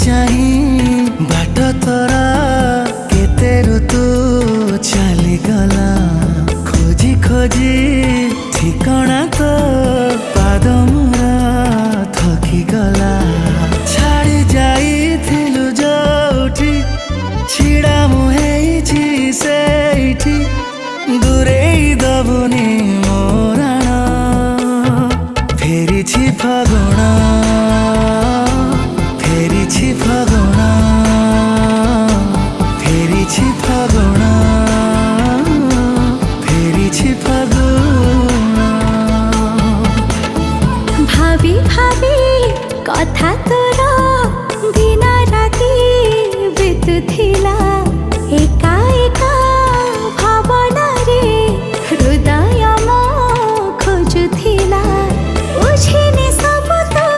चाही बाट तोरा केते ऋतु चली गला खोजी खोजी ठिकाना तो पाद मोरा थकी गला छाड़ी जाइथिलु जोठी छिड़ा मुहेइछि सेठी दूरेई दबुनी मोराण फेरिछि फागुण फेरिछि फागुण फेरिछि फागुण फेरिछि फागुण भाभी भाभी कथा तो